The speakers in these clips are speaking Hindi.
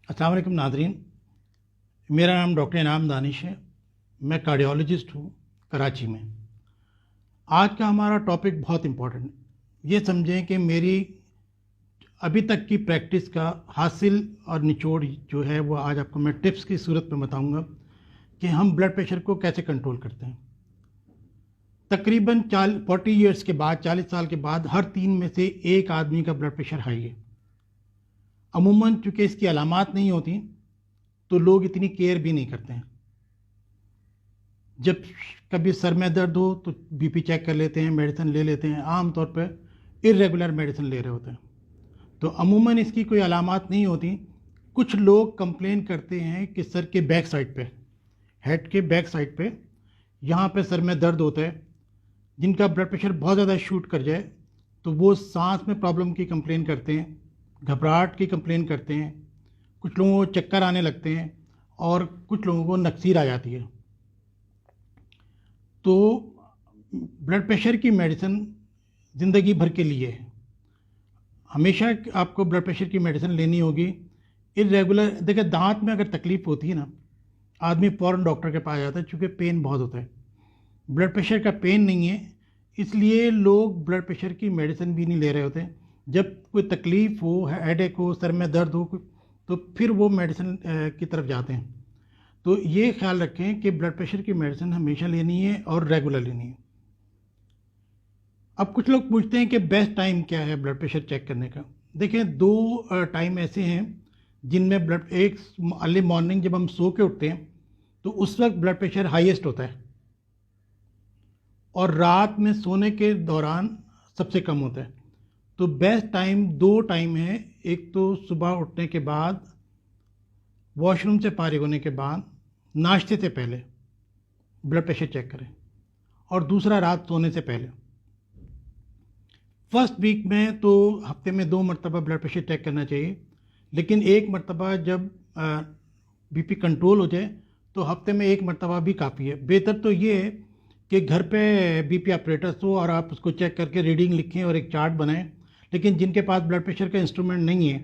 अस्सलाम वालेकुम नाज़रीन, मेरा नाम डॉक्टर इनाम दानिश है। मैं कार्डियोलॉजिस्ट हूँ कराची में। आज का हमारा टॉपिक बहुत इम्पोर्टेंट है। ये समझें कि मेरी अभी तक की प्रैक्टिस का हासिल और निचोड़ जो है वो आज आपको मैं टिप्स की सूरत में बताऊंगा कि हम ब्लड प्रेशर को कैसे कंट्रोल करते हैं। तकरीबन 40 ईयर्स के बाद, 40 साल के बाद हर 3 में से एक आदमी का ब्लड प्रेशर हाई है। अमूमन चूँकि इसकी अलामात नहीं होती तो लोग इतनी केयर भी नहीं करते हैं। जब कभी सर में दर्द हो तो बीपी चेक कर लेते हैं, मेडिसिन ले लेते हैं, आम तौर पर इर्रेगुलर मेडिसिन ले रहे होते हैं। तो अमूमन इसकी कोई अलामात नहीं होती। कुछ लोग कंप्लेन करते हैं कि सर के बैक साइड पे, हेड के बैक साइड पे, यहाँ पे सर में दर्द होता है। जिनका ब्लड प्रेशर बहुत ज़्यादा शूट कर जाए तो वो सांस में प्रॉब्लम की कंप्लेन करते हैं, घबराहट की कंप्लेन करते हैं, कुछ लोगों को चक्कर आने लगते हैं और कुछ लोगों को नक्सीर आ जाती है। तो ब्लड प्रेशर की मेडिसिन ज़िंदगी भर के लिए है। हमेशा आपको ब्लड प्रेशर की मेडिसिन लेनी होगी। इरेगुलर देखिए, दांत में अगर तकलीफ़ होती है ना, आदमी फ़ौरन डॉक्टर के पास जाता है, चूँकि पेन बहुत होता है। ब्लड प्रेशर का पेन नहीं है, इसलिए लोग ब्लड प्रेशर की मेडिसिन भी नहीं ले रहे होते। जब कोई तकलीफ़ हो, हेडेक हो, सर में दर्द हो, तो फिर वो मेडिसिन की तरफ जाते हैं। तो ये ख्याल रखें कि ब्लड प्रेशर की मेडिसिन हमेशा लेनी है और रेगुलर लेनी है। अब कुछ लोग पूछते हैं कि बेस्ट टाइम क्या है ब्लड प्रेशर चेक करने का। देखें, 2 टाइम ऐसे हैं जिनमें ब्लड, एक अर्ली मॉर्निंग जब हम सो के उठते हैं तो उस वक्त ब्लड प्रेशर हाईएस्ट होता है, और रात में सोने के दौरान सबसे कम होता है। तो बेस्ट टाइम 2 टाइम है। एक तो सुबह उठने के बाद, वॉशरूम से फारिग होने के बाद, नाश्ते से पहले ब्लड प्रेशर चेक करें, और दूसरा रात सोने से पहले। फर्स्ट वीक में तो हफ्ते में 2 मरतबा ब्लड प्रेशर चेक करना चाहिए, लेकिन एक मरतबा जब बीपी कंट्रोल हो जाए तो हफ्ते में 1 मरतबा भी काफ़ी है। बेहतर तो ये है कि घर पे बीपी ऑपरेटर्स हो और आप उसको चेक करके रीडिंग लिखें और एक चार्ट बनाएं। लेकिन जिनके पास ब्लड प्रेशर का इंस्ट्रूमेंट नहीं है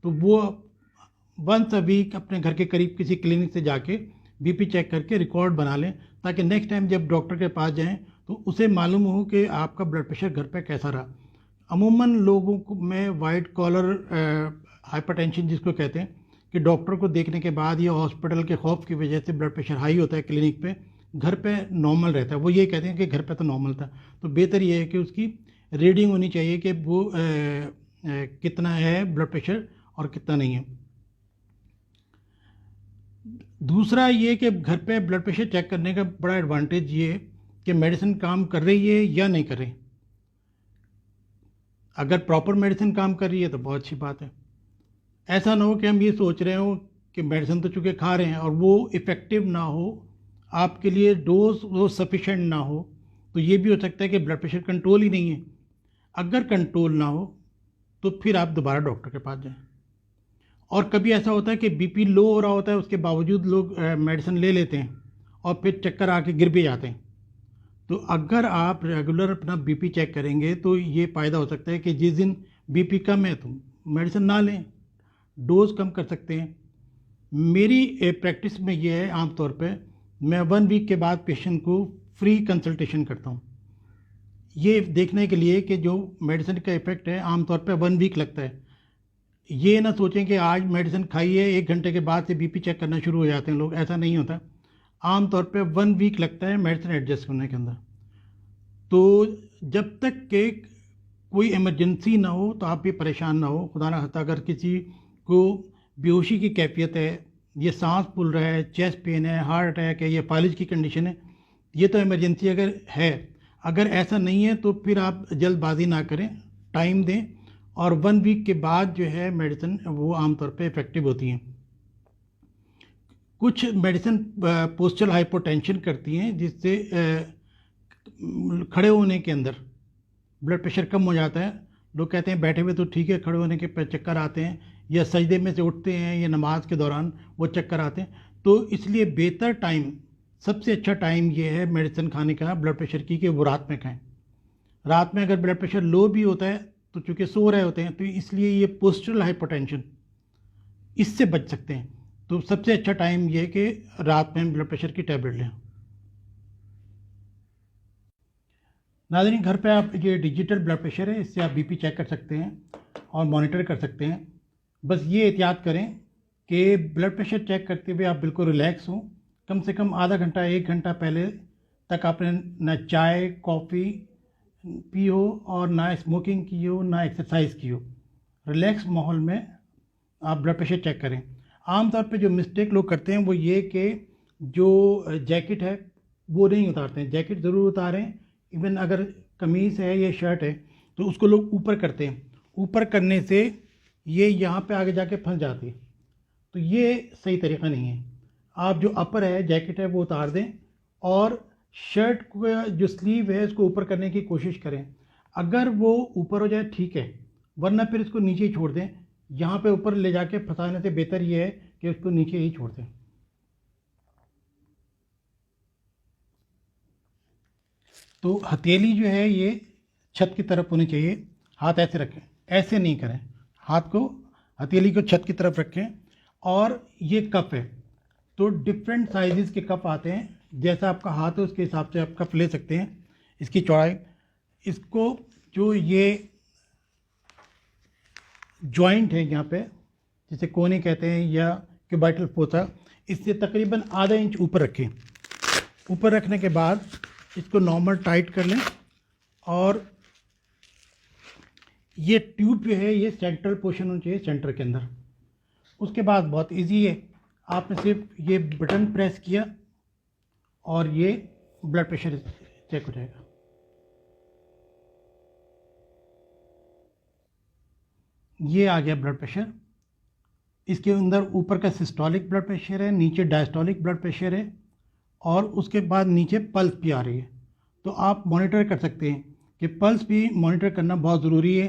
तो वो वंस अ वीक अपने घर के करीब किसी क्लिनिक से जाके बीपी चेक करके रिकॉर्ड बना लें, ताकि नेक्स्ट टाइम जब डॉक्टर के पास जाएं तो उसे मालूम हो कि आपका ब्लड प्रेशर घर पे कैसा रहा। अमूमन लोगों को में वाइट कॉलर हाइपरटेंशन जिसको कहते हैं, कि डॉक्टर को देखने के बाद या हॉस्पिटल के खौफ की वजह से ब्लड प्रेशर हाई होता है क्लिनिक पे, घर पे नॉर्मल रहता है। वो ये कहते हैं कि घर पे तो नॉर्मल था। तो बेहतर ये है कि उसकी रीडिंग होनी चाहिए कि वो कितना है ब्लड प्रेशर और कितना नहीं है। दूसरा ये कि घर पे ब्लड प्रेशर चेक करने का बड़ा एडवांटेज ये है कि मेडिसिन काम कर रही है या नहीं कर रही। अगर प्रॉपर मेडिसिन काम कर रही है तो बहुत अच्छी बात है। ऐसा ना हो कि हम ये सोच रहे हो कि मेडिसिन तो चूँकि खा रहे हैं और वो इफ़ेक्टिव ना हो, आपके लिए डोज वो सफिशेंट ना हो, तो ये भी हो सकता है कि ब्लड प्रेशर कंट्रोल ही नहीं है। अगर कंट्रोल ना हो तो फिर आप दोबारा डॉक्टर के पास जाएं। और कभी ऐसा होता है कि बीपी लो हो रहा होता है, उसके बावजूद लोग मेडिसिन ले लेते हैं और फिर चक्कर आके गिर भी जाते हैं। तो अगर आप रेगुलर अपना बीपी चेक करेंगे तो ये फ़ायदा हो सकता है कि जिस दिन बीपी कम है तो मेडिसिन ना लें, डोज कम कर सकते हैं। मेरी प्रैक्टिस में ये है, आमतौर पे मैं 1 वीक के बाद पेशेंट को फ्री कंसल्टेशन करता हूँ, ये देखने के लिए कि जो मेडिसिन का इफ़ेक्ट है आमतौर पे 1 वीक लगता है। ये ना सोचें कि आज मेडिसिन खाई है 1 घंटे के बाद से बीपी चेक करना शुरू हो जाते हैं लोग, ऐसा नहीं होता। आम तौर पे 1 वीक लगता है मेडिसिन एडजस्ट होने के अंदर। तो जब तक कि कोई इमरजेंसी ना हो तो आप भी परेशान ना हो। खुदा ना खास्ता अगर किसी को बेहोशी की कैफियत है, ये सांस फूल रहा है, चेस्ट पेन है, हार्ट अटैक है, ये फालिज की कंडीशन है, ये तो इमरजेंसी अगर है। अगर ऐसा नहीं है तो फिर आप जल्दबाजी ना करें, टाइम दें, और 1 वीक के बाद जो है मेडिसिन वो आमतौर पे इफ़ेक्टिव होती हैं। कुछ मेडिसिन पोस्चरल हाइपोटेंशन करती हैं, जिससे खड़े होने के अंदर ब्लड प्रेशर कम हो जाता है। लोग कहते हैं बैठे हुए तो ठीक है, खड़े होने के चक्कर आते हैं, या सजदे में से उठते हैं या नमाज के दौरान वो चक्कर आते हैं। तो इसलिए बेहतर टाइम, सबसे अच्छा टाइम ये है मेडिसिन खाने का ब्लड प्रेशर की, कि वो रात में खाएं। रात में अगर ब्लड प्रेशर लो भी होता है तो चूँकि सो रहे होते हैं, तो इसलिए ये पोस्चरल हाइपोटेंशन इससे बच सकते हैं। तो सबसे अच्छा टाइम ये है कि रात में ब्लड प्रेशर की टैबलेट लें। नाज़रीन, घर पे आप ये डिजिटल ब्लड प्रेशर है, इससे आप बीपी चेक कर सकते हैं और मॉनिटर कर सकते हैं। बस ये एहतियात करें कि ब्लड प्रेशर चेक करते हुए आप बिल्कुल रिलैक्स हों। कम से कम आधा घंटा 1 घंटा पहले तक आपने ना चाय कॉफ़ी पी हो और ना स्मोकिंग की हो ना एक्सरसाइज की हो। रिलैक्स माहौल में आप ब्लड प्रेशर चेक करें। आमतौर पे जो मिस्टेक लोग करते हैं वो ये कि जो जैकेट है वो नहीं उतारते हैं। जैकेट ज़रूर उतारें, इवन अगर कमीज़ है या शर्ट है तो उसको लोग ऊपर करते हैं। ऊपर करने से ये यहाँ पे आगे जाके फंस जाती है, तो ये सही तरीका नहीं है। आप जो अपर है जैकेट है वो उतार दें और शर्ट को जो स्लीव है उसको ऊपर करने की कोशिश करें। अगर वो ऊपर हो जाए ठीक है, वरना फिर इसको नीचे ही छोड़ दें। यहाँ पे ऊपर ले जाके फंसाने से बेहतर ये है कि उसको नीचे ही छोड़ दें। तो हथेली जो है ये छत की तरफ होनी चाहिए। हाथ ऐसे रखें, ऐसे नहीं करें। हाथ को, हथेली को छत की तरफ रखें। और ये कप है तो डिफरेंट साइजेस के कप आते हैं, जैसा आपका हाथ है उसके हिसाब से आप कप ले सकते हैं। इसकी चौड़ाई, इसको जो ये जॉइंट है यहाँ पे जिसे कोनी कहते हैं या क्यूबाइटल फोसा, इससे तकरीबन आधा इंच ऊपर रखें। ऊपर रखने के बाद इसको नॉर्मल टाइट कर लें और ये ट्यूब जो है ये सेंट्रल पोर्शन होना चाहिए, सेंटर के अंदर। उसके बाद बहुत इजी है, आपने सिर्फ ये बटन प्रेस किया और ये ब्लड प्रेशर चेक हो जाएगा। ये आ गया ब्लड प्रेशर। इसके अंदर ऊपर का सिस्टोलिक ब्लड प्रेशर है, नीचे डायस्टोलिक ब्लड प्रेशर है और उसके बाद नीचे पल्स भी आ रही है। तो आप मॉनिटर कर सकते हैं कि पल्स भी मॉनिटर करना बहुत ज़रूरी है,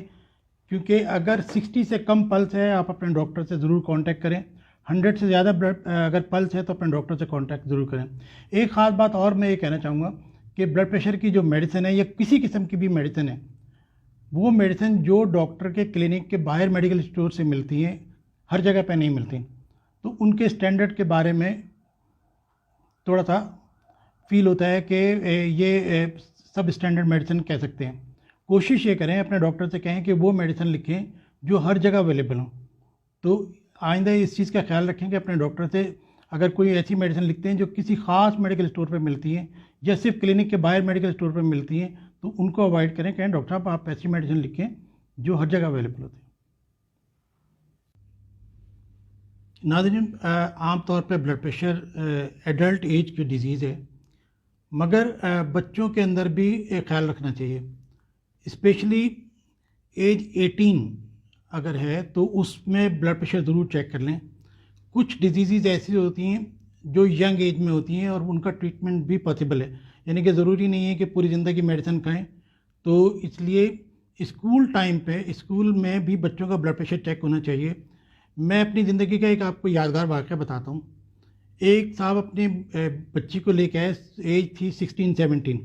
क्योंकि अगर 60 से कम पल्स है आप अपने डॉक्टर से ज़रूर कांटेक्ट करें। 100 से ज़्यादा ब्लड अगर पल्स है तो अपने डॉक्टर से कांटेक्ट ज़रूर करें। एक ख़ास बात और मैं ये कहना चाहूँगा कि ब्लड प्रेशर की जो मेडिसिन है या किसी किस्म की भी मेडिसिन है, वो मेडिसिन जो डॉक्टर के क्लिनिक के बाहर मेडिकल स्टोर से मिलती हैं हर जगह पे नहीं मिलती। तो उनके स्टैंडर्ड के बारे में थोड़ा सा फील होता है कि ये सब स्टैंडर्ड मेडिसिन कह सकते हैं। कोशिश ये करें, अपने डॉक्टर से कहें कि वो मेडिसिन लिखें जो हर जगह अवेलेबल हो। तो आइंदा इस चीज़ का ख्याल रखें कि अपने डॉक्टर से अगर कोई ऐसी मेडिसिन लिखते हैं जो किसी ख़ास मेडिकल स्टोर पर मिलती हैं या सिर्फ क्लिनिक के बाहर मेडिकल स्टोर पर मिलती हैं, तो उनको अवॉइड करें। कहें डॉक्टर साहब आप ऐसी मेडिसिन लिखें जो हर जगह अवेलेबल होती है। नाज़रीन, आम तौर पे ब्लड प्रेशर एडल्ट एज की डिज़ीज़ है, मगर बच्चों के अंदर भी ख्याल रखना चाहिए। स्पेशली एज 18 अगर है तो उसमें ब्लड प्रेशर ज़रूर चेक कर लें। कुछ डिजीज़ ऐसी होती हैं जो यंग एज में होती हैं और उनका ट्रीटमेंट भी पॉसिबल है, यानी कि ज़रूरी नहीं है कि पूरी ज़िंदगी मेडिसिन खाएं। तो इसलिए स्कूल टाइम पे स्कूल में भी बच्चों का ब्लड प्रेशर चेक होना चाहिए। मैं अपनी ज़िंदगी का एक आपको यादगार वाक़या बताता हूँ। एक साहब अपने बच्ची को लेके आए, एज थी 16-17।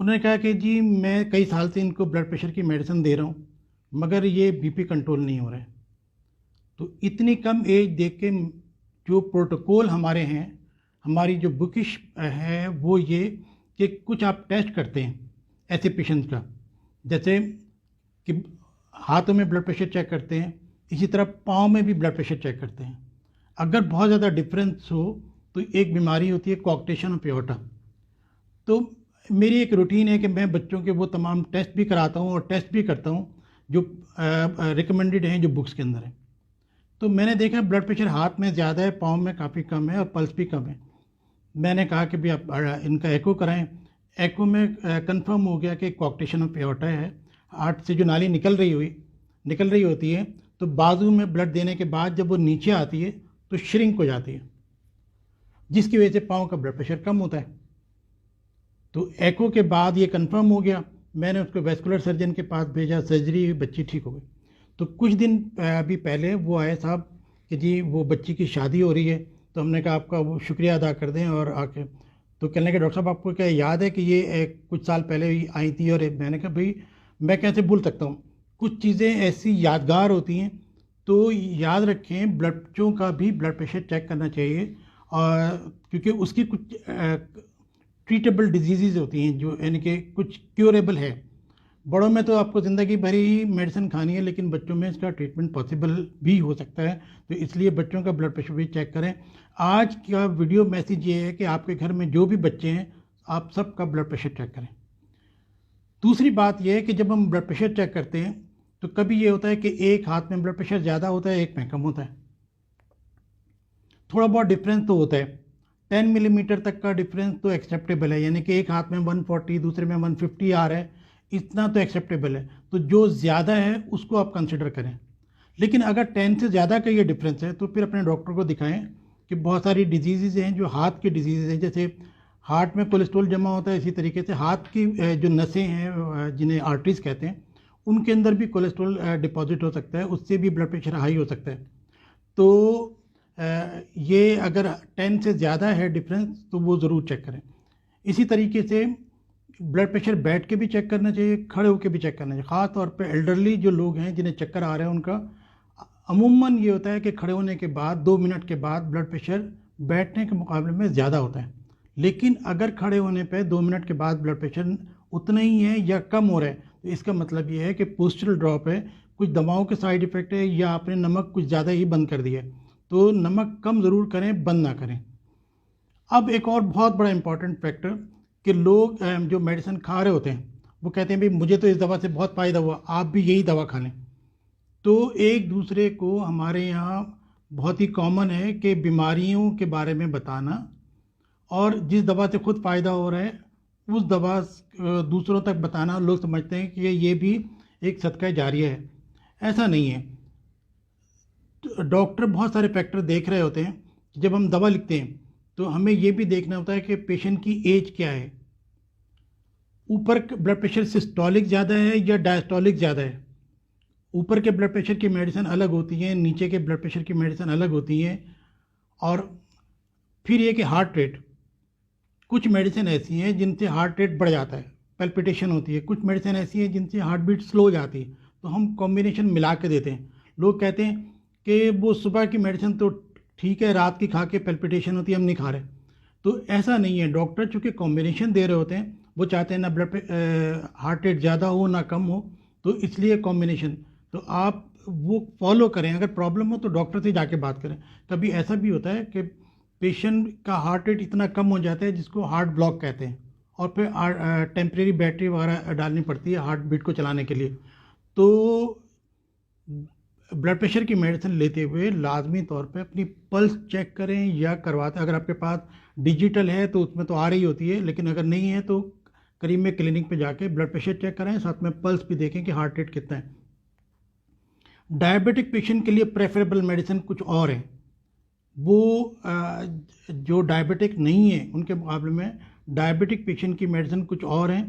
उन्होंने कहा कि जी मैं कई साल से इनको ब्लड प्रेशर की मेडिसिन दे रहा हूँ मगर ये बीपी कंट्रोल नहीं हो रहा है। तो इतनी कम एज देख के जो प्रोटोकॉल हमारे हैं, हमारी जो बुकिश है वो ये कि कुछ आप टेस्ट करते हैं ऐसे पेशेंट का, जैसे कि हाथों में ब्लड प्रेशर चेक करते हैं, इसी तरह पाँव में भी ब्लड प्रेशर चेक करते हैं। अगर बहुत ज़्यादा डिफरेंस हो तो एक बीमारी होती है कोआक्टेशन ऑफ एओर्टा। तो मेरी एक रूटीन है कि मैं बच्चों के वो तमाम टेस्ट भी कराता हूँ और टेस्ट भी करता हूँ जो रिकमेंडेड हैं, जो बुक्स के अंदर है। तो मैंने देखा ब्लड प्रेशर हाथ में ज़्यादा है, पाँव में काफ़ी कम है और पल्स भी कम है। मैंने कहा कि भाई आप इनका एको कराएं। एको में कंफर्म हो गया कि कोआक्टेशन ऑफ एओर्टा है। हार्ट से जो नाली निकल रही होती है, तो बाजू में ब्लड देने के बाद जब वो नीचे आती है तो श्रिंक हो जाती है, जिसकी वजह से पाँव का ब्लड प्रेशर कम होता है। तो एको के बाद ये कंफर्म हो गया, मैंने उसको वैस्कुलर सर्जन के पास भेजा, सर्जरी हुई, बच्ची ठीक हो गई। तो कुछ दिन अभी पहले वो आए साहब कि जी वो बच्ची की शादी हो रही है, तो हमने कहा आपका वो शुक्रिया अदा कर दें और आके। तो कहने के डॉक्टर साहब आपको क्या याद है कि ये कुछ साल पहले ही आई थी? और मैंने कहा भाई मैं कैसे भूल सकता हूँ, कुछ चीज़ें ऐसी यादगार होती हैं। तो याद रखें बच्चों का भी ब्लड प्रेशर चेक करना चाहिए, और क्योंकि उसकी कुछ ट्रीटेबल डिजीज़ होती हैं जो यानी कि कुछ क्योरेबल है। बड़ों में तो आपको ज़िंदगी भर ही मेडिसिन खानी है, लेकिन बच्चों में इसका ट्रीटमेंट पॉसिबल भी हो सकता है, तो इसलिए बच्चों का ब्लड प्रेशर भी चेक करें। आज का वीडियो मैसेज ये है कि आपके घर में जो भी बच्चे हैं आप सबका ब्लड प्रेशर चेक करें। दूसरी बात यह है कि जब हम ब्लड प्रेशर चेक करते हैं तो कभी ये होता है कि एक हाथ में ब्लड प्रेशर ज़्यादा होता है, एक में कम होता है, थोड़ा बहुत डिफरेंस तो होता है। 10 मिलीमीटर तक का डिफरेंस तो एक्सेप्टेबल है, यानी कि एक हाथ में 140 दूसरे में 150 आ रहा है, इतना तो एक्सेप्टेबल है। तो जो ज़्यादा है उसको आप कंसिडर करें। लेकिन अगर 10 से ज़्यादा का ये डिफरेंस है तो फिर अपने डॉक्टर को दिखाएं कि बहुत सारी डिजीज़ हैं जो हार्ट की डिजीज़ हैं, जैसे हार्ट में कोलेस्ट्रॉल जमा होता है, इसी तरीके से हाथ की जो नसें हैं जिन्हें आर्टरीज कहते हैं उनके अंदर भी कोलेस्ट्रॉल डिपॉजिट हो सकता है, उससे भी ब्लड प्रेशर हाई हो सकता है। तो ये अगर 10 से ज़्यादा है डिफरेंस तो वो ज़रूर चेक करें। इसी तरीके से ब्लड प्रेशर बैठ के भी चेक करना चाहिए, खड़े होकर भी चेक करना चाहिए। ख़ास तौर पे एल्डरली जो लोग हैं जिन्हें चक्कर आ रहे हैं उनका अमूमन ये होता है कि खड़े होने के बाद 2 मिनट के बाद ब्लड प्रेशर बैठने के मुकाबले में ज़्यादा होता है। लेकिन अगर खड़े होने पे 2 मिनट के बाद ब्लड प्रेशर उतना ही है या कम हो रहा है तो इसका मतलब ये है कि पोस्चरल ड्रॉप है, कुछ दवाओं के साइड इफ़ेक्ट है, या आपने नमक कुछ ज़्यादा ही बंद कर दिया है। तो नमक कम ज़रूर करें, बंद ना करें। अब एक और बहुत बड़ा इंपॉर्टेंट फैक्टर कि लोग जो मेडिसिन खा रहे होते हैं वो कहते हैं भाई मुझे तो इस दवा से बहुत फ़ायदा हुआ, आप भी यही दवा खा लें। तो एक दूसरे को हमारे यहाँ बहुत ही कॉमन है कि बीमारियों के बारे में बताना, और जिस दवा से खुद फ़ायदा हो रहा है उस दवा दूसरों तक बताना। लोग समझते हैं कि ये भी एक सदका जारिया है, ऐसा नहीं है। तो डॉक्टर बहुत सारे फैक्टर देख रहे होते हैं। जब हम दवा लिखते हैं तो हमें ये भी देखना होता है कि पेशेंट की एज क्या है, ऊपर ब्लड प्रेशर सिस्टोलिक ज़्यादा है या डायस्टोलिक ज़्यादा है। ऊपर के ब्लड प्रेशर की मेडिसिन अलग होती हैं, नीचे के ब्लड प्रेशर की मेडिसिन अलग होती हैं। और फिर ये कि हार्ट रेट, कुछ मेडिसिन ऐसी हैं जिनसे हार्ट रेट बढ़ जाता है, पैल्पिटेशन होती है। कुछ मेडिसिन ऐसी हैं जिनसे हार्ट बीट स्लो हो जाती है, तो हम कॉम्बिनेशन मिला के देते हैं। लोग कहते हैं कि वो सुबह की मेडिसिन तो ठीक है, रात की खा के पैल्पिटेशन होती है, हम नहीं खा रहे। तो ऐसा नहीं है। डॉक्टर चूँकि कॉम्बिनेशन दे रहे होते हैं, वो चाहते हैं ना हार्ट रेट ज़्यादा हो ना कम हो, तो इसलिए कॉम्बिनेशन। तो आप वो फॉलो करें। अगर प्रॉब्लम हो तो डॉक्टर से जाके बात करें। कभी ऐसा भी होता है कि पेशेंट का हार्ट रेट इतना कम हो जाता है जिसको हार्ट ब्लॉक कहते हैं, और फिर टेम्परेरी बैटरी वगैरह डालनी पड़ती है हार्ट बीट को चलाने के लिए। तो ब्लड प्रेशर की मेडिसिन लेते हुए लाजमी तौर पे अपनी पल्स चेक करें या करवाते। अगर आपके पास डिजिटल है तो उसमें तो आ रही होती है, लेकिन अगर नहीं है तो करीब में क्लिनिक पे जाके ब्लड प्रेशर चेक करें, साथ में पल्स भी देखें कि हार्ट रेट कितना है। डायबिटिक पेशेंट के लिए प्रेफरेबल मेडिसिन कुछ और है। वो जो डायबिटिक नहीं है उनके मुकाबले में डायबिटिक पेशेंट की मेडिसिन कुछ और हैं।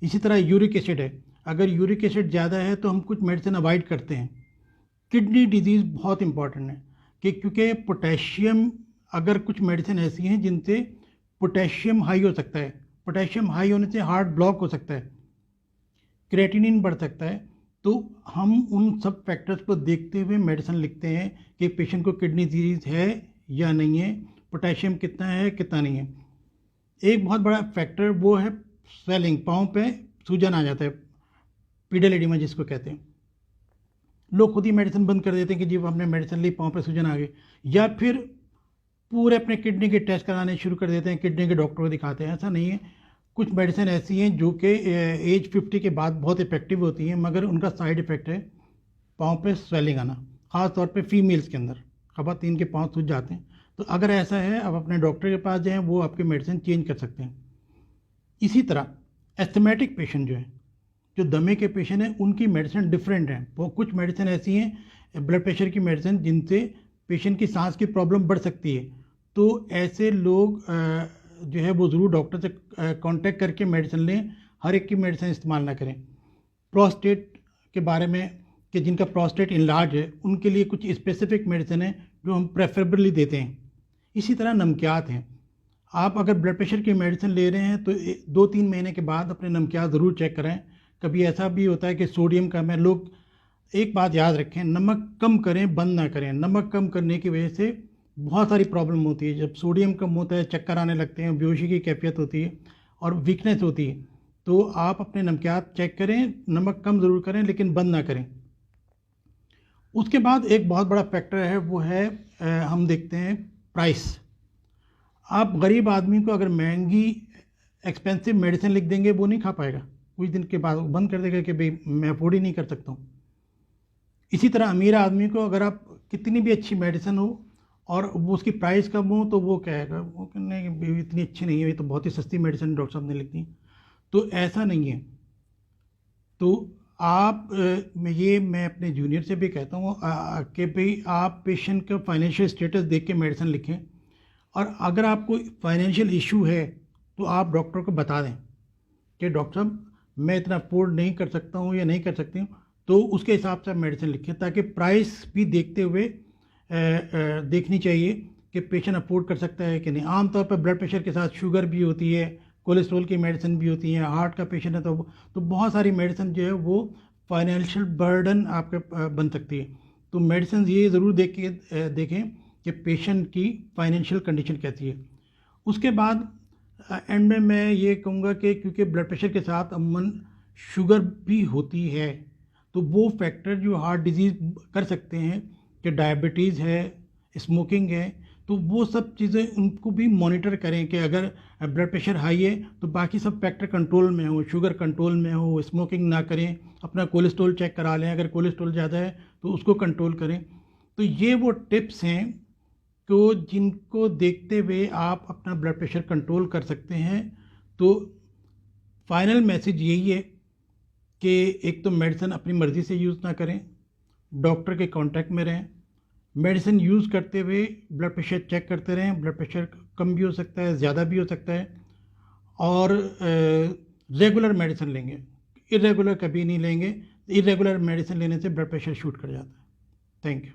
इसी तरह यूरिक एसिड है, अगर यूरिक एसिड ज़्यादा है तो हम कुछ मेडिसिन अवॉइड करते हैं। किडनी डिजीज़ बहुत इंपॉर्टेंट है कि क्योंकि पोटेशियम, अगर कुछ मेडिसिन ऐसी हैं जिनसे पोटेशियम हाई हो सकता है, पोटेशियम हाई होने से हार्ट ब्लॉक हो सकता है, क्रेटिनिन बढ़ सकता है। तो हम उन सब फैक्टर्स को देखते हुए मेडिसिन लिखते हैं कि पेशेंट को किडनी डिजीज़ है या नहीं है, पोटेशियम कितना है कितना नहीं है। एक बहुत बड़ा फैक्टर वो है स्वेलिंग, पाँव पे सूजन आ जाता है, पीडल एडिमा जिसको कहते हैं। लोग खुद ही मेडिसिन बंद कर देते हैं कि जी हमने मेडिसिन ली, पाँव पे सूजन आ गई, या फिर पूरे अपने किडनी के टेस्ट कराने शुरू कर देते हैं, किडनी के डॉक्टर को दिखाते हैं। ऐसा नहीं है। कुछ मेडिसिन ऐसी हैं जो कि एज 50 के बाद बहुत इफेक्टिव होती हैं, मगर उनका साइड इफ़ेक्ट है पाँव पे स्वेलिंग आना, ख़ास तौर पे फीमेल्स के अंदर ख़वातीन के पाँव सूज जाते हैं। तो अगर ऐसा है आप अपने डॉक्टर के पास जाएँ, वो आपकी मेडिसिन चेंज कर सकते हैं। इसी तरह एस्थमेटिक पेशेंट जो है, जो दमे के पेशेंट हैं, उनकी मेडिसिन डिफरेंट है। वो कुछ मेडिसिन ऐसी हैं ब्लड प्रेशर की मेडिसिन जिनसे पेशेंट की सांस की प्रॉब्लम बढ़ सकती है। तो ऐसे लोग जो है वो ज़रूर डॉक्टर से कांटेक्ट करके मेडिसिन लें, हर एक की मेडिसिन इस्तेमाल ना करें। प्रोस्टेट के बारे में कि जिनका प्रोस्टेट इनलार्ज है उनके लिए कुछ स्पेसिफिक मेडिसिन है जो हम प्रेफरेबली देते हैं। इसी तरह नमकियात हैं। आप अगर ब्लड प्रेशर की मेडिसिन ले रहे हैं तो 2-3 महीने के बाद अपने नमकियात ज़रूर चेक करें। कभी ऐसा भी होता है कि सोडियम कम है, लोग एक बात याद रखें, नमक कम करें, बंद ना करें। नमक कम करने की वजह से बहुत सारी प्रॉब्लम होती है। जब सोडियम कम होता है, चक्कर आने लगते हैं, बेहोशी की कैफियत होती है और वीकनेस होती है। तो आप अपने नमकियात चेक करें, नमक कम ज़रूर करें लेकिन बंद ना करें। उसके बाद एक बहुत बड़ा फैक्टर है, वो है हम देखते हैं प्राइस। आप गरीब आदमी को अगर महंगी एक्सपेंसिव मेडिसिन लिख देंगे, वो नहीं खा पाएगा। कुछ दिन के बाद वो बंद कर देगा कि भाई मैं अफोर्ड ही नहीं कर सकता हूँ। इसी तरह अमीर आदमी को अगर आप कितनी भी अच्छी मेडिसिन हो और वो उसकी प्राइस कम हो, तो वो कहेगा वो कि नहीं इतनी अच्छी नहीं है, ये तो बहुत ही सस्ती मेडिसिन डॉक्टर साहब ने लिख दी। तो ऐसा नहीं है। तो आप मैं अपने जूनियर से भी कहता हूँ कि भाई आप पेशेंट का फाइनेंशियल स्टेटस देख के मेडिसिन लिखें, और अगर आपको फाइनेंशियल इशू है तो आप डॉक्टर को बता दें कि डॉक्टर साहब मैं इतना अफोर्ड नहीं कर सकता हूँ या नहीं कर सकती हूँ, तो उसके हिसाब से आप मेडिसिन लिखें, ताकि प्राइस भी देखते हुए देखनी चाहिए कि पेशेंट अफोर्ड कर सकता है कि नहीं। आमतौर पर ब्लड प्रेशर के साथ शुगर भी होती है, कोलेस्ट्रॉल की मेडिसिन भी होती हैं, हार्ट का पेशेंट है तो बहुत सारी मेडिसिन जो है वो फाइनेंशियल बर्डन आपके बन सकती है। तो मेडिसिन ये ज़रूर देखें कि पेशेंट की फाइनेंशियल कंडीशन कैसी है। उसके बाद एंड में मैं ये कहूँगा कि क्योंकि ब्लड प्रेशर के साथ अमूमन शुगर भी होती है, तो वो फैक्टर जो हार्ट डिजीज़ कर सकते हैं कि डायबिटीज़ है, स्मोकिंग है, तो वो सब चीज़ें उनको भी मॉनिटर करें कि अगर ब्लड प्रेशर हाई है तो बाकी सब फैक्टर कंट्रोल में हो, शुगर कंट्रोल में हो, स्मोकिंग ना करें, अपना कोलेस्ट्रॉल चेक करा लें, अगर कोलेस्ट्रॉल ज़्यादा है तो उसको कंट्रोल करें। तो ये वो टिप्स हैं तो जिनको देखते हुए आप अपना ब्लड प्रेशर कंट्रोल कर सकते हैं। तो फाइनल मैसेज यही है कि एक तो मेडिसिन अपनी मर्ज़ी से यूज़ ना करें, डॉक्टर के कांटेक्ट में रहें, मेडिसिन यूज़ करते हुए ब्लड प्रेशर चेक करते रहें। ब्लड प्रेशर कम भी हो सकता है, ज़्यादा भी हो सकता है, और रेगुलर मेडिसिन लेंगे, इरेगुलर कभी नहीं लेंगे। इरेगुलर मेडिसिन लेने से ब्लड प्रेशर शूट कर जाता है। Thank you.